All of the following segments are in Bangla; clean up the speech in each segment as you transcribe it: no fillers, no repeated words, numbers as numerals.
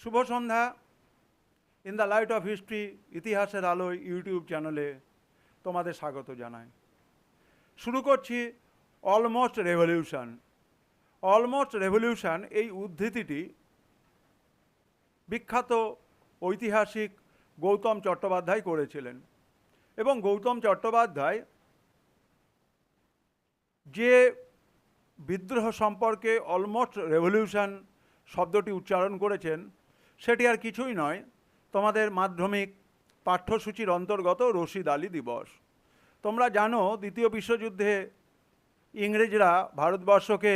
শুভ সন্ধ্যা। In the light of history ইতিহাসের আলোয় ইউটিউব চ্যানেলে তোমাদের স্বাগত জানাই। শুরু করছি অলমোস্ট রেভলিউশন। অলমোস্ট রেভলিউশন এই উদ্ধৃতিটি বিখ্যাত ঐতিহাসিক গৌতম চট্টোপাধ্যায় করেছিলেন এবং গৌতম চট্টোপাধ্যায় যে বিদ্রোহ সম্পর্কে অলমোস্ট রেভলিউশন শব্দটি উচ্চারণ করেছেন সেটি আর কিছুই নয়, তোমাদের মাধ্যমিক পাঠ্যসূচির অন্তর্গত রশিদ আলী দিবস। তোমরা জানো দ্বিতীয় বিশ্বযুদ্ধে ইংরেজরা ভারতবর্ষকে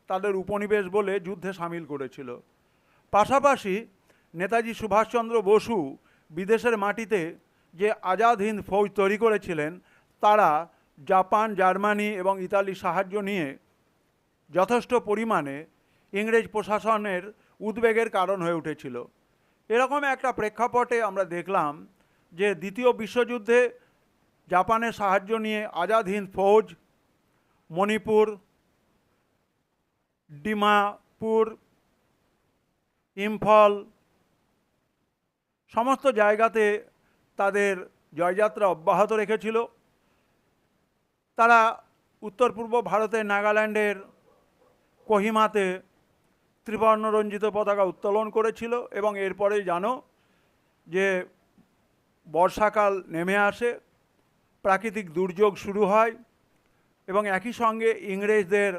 তাদের উপনিবেশ বলে যুদ্ধে সামিল করেছিল। পাশাপাশি নেতাজি সুভাষচন্দ্র বসু বিদেশের মাটিতে যে আজাদ হিন্দ ফৌজ তৈরি করেছিলেন, তারা জাপান, জার্মানি এবং ইতালির সাহায্য নিয়ে যথেষ্ট পরিমাণে ইংরেজ প্রশাসনের উদ্বেগের কারণ হয়ে উঠেছিল। এরকম একটা প্রেক্ষাপটে আমরা দেখলাম যে দ্বিতীয় বিশ্বযুদ্ধে জাপানের সাহায্য নিয়ে আজাদ হিন্দ ফৌজ মণিপুর, ডিমাপুর, ইম্ফল সমস্ত জায়গাতে তাদের জয়যাত্রা অব্যাহত রেখেছিল। তারা উত্তর পূর্ব ভারতের নাগাল্যান্ডের কোহিমাতে ত্রিবর্ণরঞ্জিত পতাকা উত্তোলন করেছিল এবং এরপরেই জানো যে বর্ষাকাল নেমে আসে, প্রাকৃতিক দুর্যোগ শুরু হয় এবং একই সঙ্গে ইংরেজদের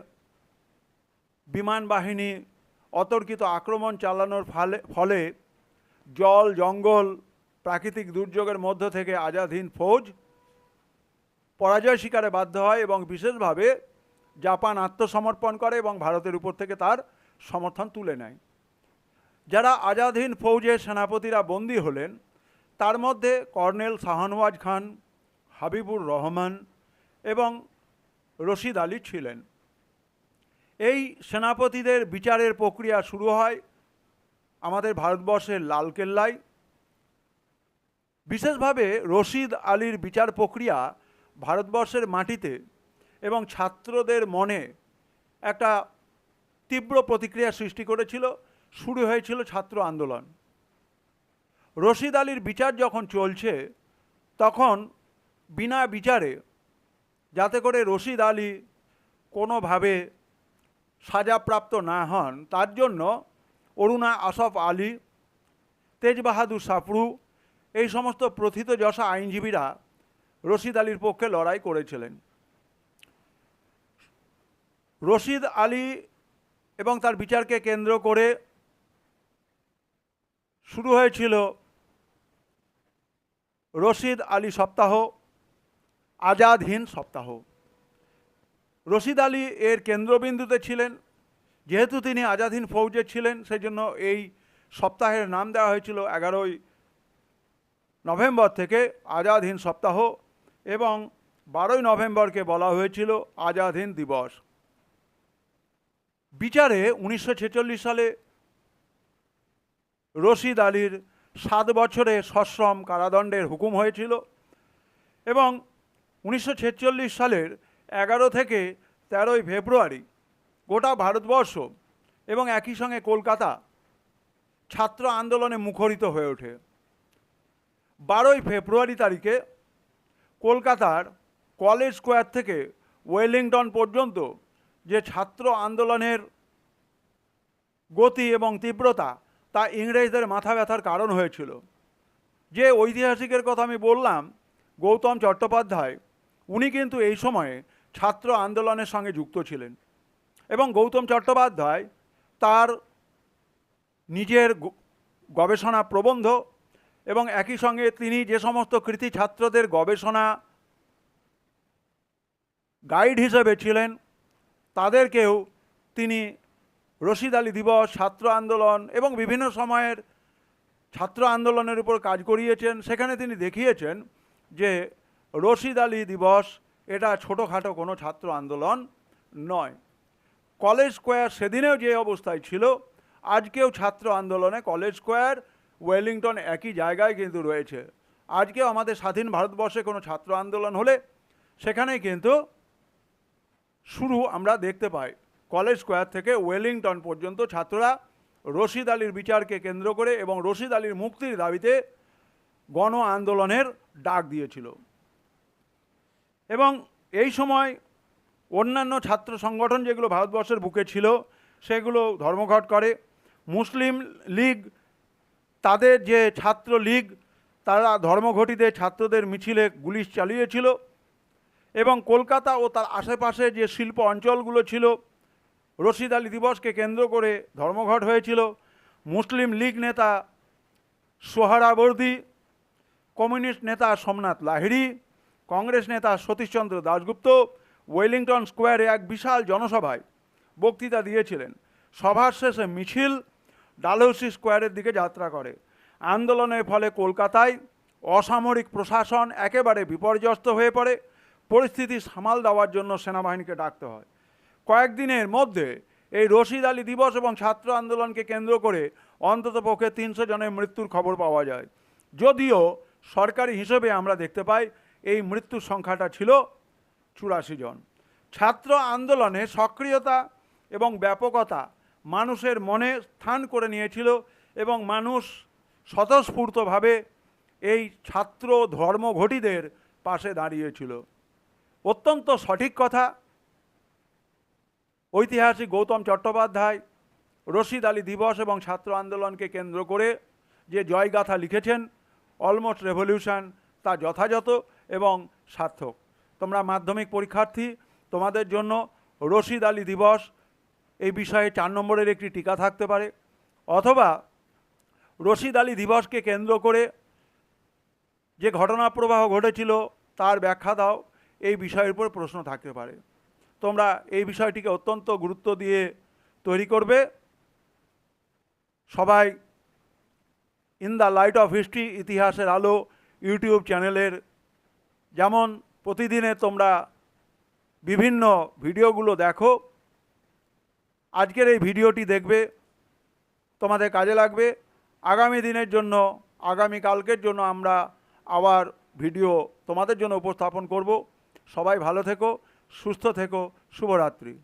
বিমান বাহিনী অতর্কিত আক্রমণ চালানোর ফলে জল, জঙ্গল, প্রাকৃতিক দুর্যোগের মধ্য থেকে আজাদ হিন্দ ফৌজ পরাজয় স্বীকারে বাধ্য হয় এবং বিশেষভাবে জাপান আত্মসমর্পণ করে এবং ভারতের উপর থেকে তার সমর্থন তুলে নেয়। যারা আজাদ হিন্দ ফৌজের সেনাপতিরা বন্দী হলেন তার মধ্যে কর্নেল শাহনওয়াজ খান, হাবিবুর রহমান এবং রশিদ আলী ছিলেন। এই সেনাপতিদের বিচারের প্রক্রিয়া শুরু হয় আমাদের ভারতবর্ষের লালকেল্লায়। বিশেষভাবে রশিদ আলীর বিচার প্রক্রিয়া ভারতবর্ষের মাটিতে এবং ছাত্রদের মনে একটা তীব্র প্রতিক্রিয়া সৃষ্টি করেছিল। শুরু হয়েছিল ছাত্র আন্দোলন। রশিদ আলীর বিচার যখন চলছে তখন বিনা বিচারে, যাতে করে রশিদ আলী কোনোভাবে সাজাপ্রাপ্ত না হন তার জন্য অরুণা আসফ আলী, তেজ বাহাদুর সাপরু এই সমস্ত প্রথিতযশা আইনজীবীরা রশিদ আলীর পক্ষে লড়াই করেছিলেন। রশিদ আলী এবং তার বিচারকে কেন্দ্র করে শুরু হয়েছিল রশিদ আলী সপ্তাহ, আজাদ হিন্দ সপ্তাহ। রশিদ আলী এর কেন্দ্রবিন্দুতে ছিলেন। যেহেতু তিনি আজাদ হিন্দ ফৌজে ছিলেন সেই জন্য এই সপ্তাহের নাম দেওয়া হয়েছিল 11ই নভেম্বর থেকে আজাদ হিন্দ সপ্তাহ এবং 12ই নভেম্বরকে বলা হয়েছিল আজাদ হিন্দ দিবস। বিচারে 1946 সালে রশিদ আলীর 7 বছরের সশ্রম কারাদণ্ডের হুকুম হয়েছিল এবং 1946 সালের 11 থেকে 13ই ফেব্রুয়ারি গোটা ভারতবর্ষ এবং একই সঙ্গে কলকাতা ছাত্র আন্দোলনে মুখরিত হয়ে ওঠে। 12ই ফেব্রুয়ারি তারিখে কলকাতার কলেজ স্কোয়ার থেকে ওয়েলিংটন পর্যন্ত যে ছাত্র আন্দোলনের গতি এবং তীব্রতা তা ইংরেজদের মাথা ব্যথার কারণ হয়েছিল। যে ঐতিহাসিকের কথা আমি বললাম গৌতম চট্টোপাধ্যায়, উনি কিন্তু এই সময়ে ছাত্র আন্দোলনের সঙ্গে যুক্ত ছিলেন এবং গৌতম চট্টোপাধ্যায় তার নিজের গবেষণা প্রবন্ধ এবং একই সঙ্গে তিনি যে সমস্ত কৃতি ছাত্রদের গবেষণা গাইড হিসেবে ছিলেন তাদেরকেও তিনি রশিদ আলী দিবস, ছাত্র আন্দোলন এবং বিভিন্ন সময়ের ছাত্র আন্দোলনের উপর কাজ করিয়েছেন। সেখানে তিনি দেখিয়েছেন যে রশিদ আলী দিবস এটা ছোটোখাটো কোনো ছাত্র আন্দোলন নয়। কলেজ স্কোয়ার সেদিনেও যে অবস্থায় ছিল আজকেও ছাত্র আন্দোলনে কলেজ স্কোয়ার, ওয়েলিংটন একই জায়গায় কিন্তু রয়েছে। আজকেও আমাদের স্বাধীন ভারতবর্ষে কোনো ছাত্র আন্দোলন হলে সেখানেই কিন্তু শুরু আমরা দেখতে পাই। কলেজ স্কোয়ার থেকে ওয়েলিংটন পর্যন্ত ছাত্ররা রশিদ আলীর বিচারকে কেন্দ্র করে এবং রশিদ আলীর মুক্তির দাবিতে গণ আন্দোলনের ডাক দিয়েছিল। এবং এই সময় অন্যান্য ছাত্র সংগঠন যেগুলো ভারতবর্ষের বুকে ছিল সেগুলো ধর্মঘট করে। মুসলিম লীগ, তাদের যে ছাত্র লীগ, তারা ধর্মঘটিতে ছাত্রদের মিছিলে গুলি চালিয়েছিল এবং কলকাতা ও তার আশেপাশে যে শিল্প অঞ্চলগুলো ছিল রশিদ আলী দিবসকে কেন্দ্র করে ধর্মঘট হয়েছিল। মুসলিম লীগ নেতা সোহরাবর্দী, কমিউনিস্ট নেতা সোমনাথ লাহিড়ী, কংগ্রেস নেতা সতীশচন্দ্র দাশগুপ্ত ওয়েলিংটন স্কোয়ারে এক বিশাল জনসভায় বক্তৃতা দিয়েছিলেন। সভার শেষে মিছিল ডালহৌসি স্কোয়ারের দিকে যাত্রা করে। আন্দোলনের ফলে কলকাতায় অসামরিক প্রশাসন একেবারে বিপর্যস্ত হয়ে পড়ে। পরিস্থিতি সামাল দেওয়ার জন্য সেনাবাহিনীকে ডাকতে হয়। কয়েকদিনের মধ্যে এই রশিদ আলী দিবস এবং ছাত্র আন্দোলনকে কেন্দ্র করে অন্ততপক্ষে 300 জনের মৃত্যুর খবর পাওয়া যায়। যদিও সরকারি হিসেবে আমরা দেখতে পাই এই মৃত্যুর সংখ্যাটা ছিল 84 জন। ছাত্র আন্দোলনে সক্রিয়তা এবং ব্যাপকতা মানুষের মনে স্থান করে নিয়েছিল এবং মানুষ স্বতঃস্ফূর্তভাবে এই ছাত্র ধর্মঘটিদের পাশে দাঁড়িয়েছিল। অত্যন্ত সঠিক কথা। ঐতিহাসিক গৌতম চট্টোপাধ্যায় রশিদ আলী দিবস এবং ছাত্র আন্দোলনকে কেন্দ্র করে যে জয়গাথা লিখেছেন, অলমোস্ট রেভলিউশন, তা যথাযথ এবং সার্থক। তোমরা মাধ্যমিক পরীক্ষার্থী, তোমাদের জন্য রশিদ আলী দিবস এই বিষয়ে 4 নম্বরের একটি টিকা থাকতে পারে, অথবা রশিদ আলী দিবসকে কেন্দ্র করে যে ঘটনা প্রবাহ ঘটেছিল তার ব্যাখ্যা দাও, এই বিষয়ের উপর প্রশ্ন থাকতে পারে। তোমরা এই বিষয়টিকে অত্যন্ত গুরুত্ব দিয়ে তৈরি করবে। সবাই in the light of history, ইতিহাসের আলো ইউটিউব চ্যানেলের যেমন প্রতিদিনে তোমরা বিভিন্ন ভিডিওগুলো দেখো, আজকের এই ভিডিওটি দেখবে, তোমাদের কাজে লাগবে। আগামী দিনের জন্য, আগামীকালকের জন্য আমরা আবার ভিডিও তোমাদের জন্য উপস্থাপন করব। সবাই ভালো থেকো, সুস্থ থেকো, শুভরাত্রি।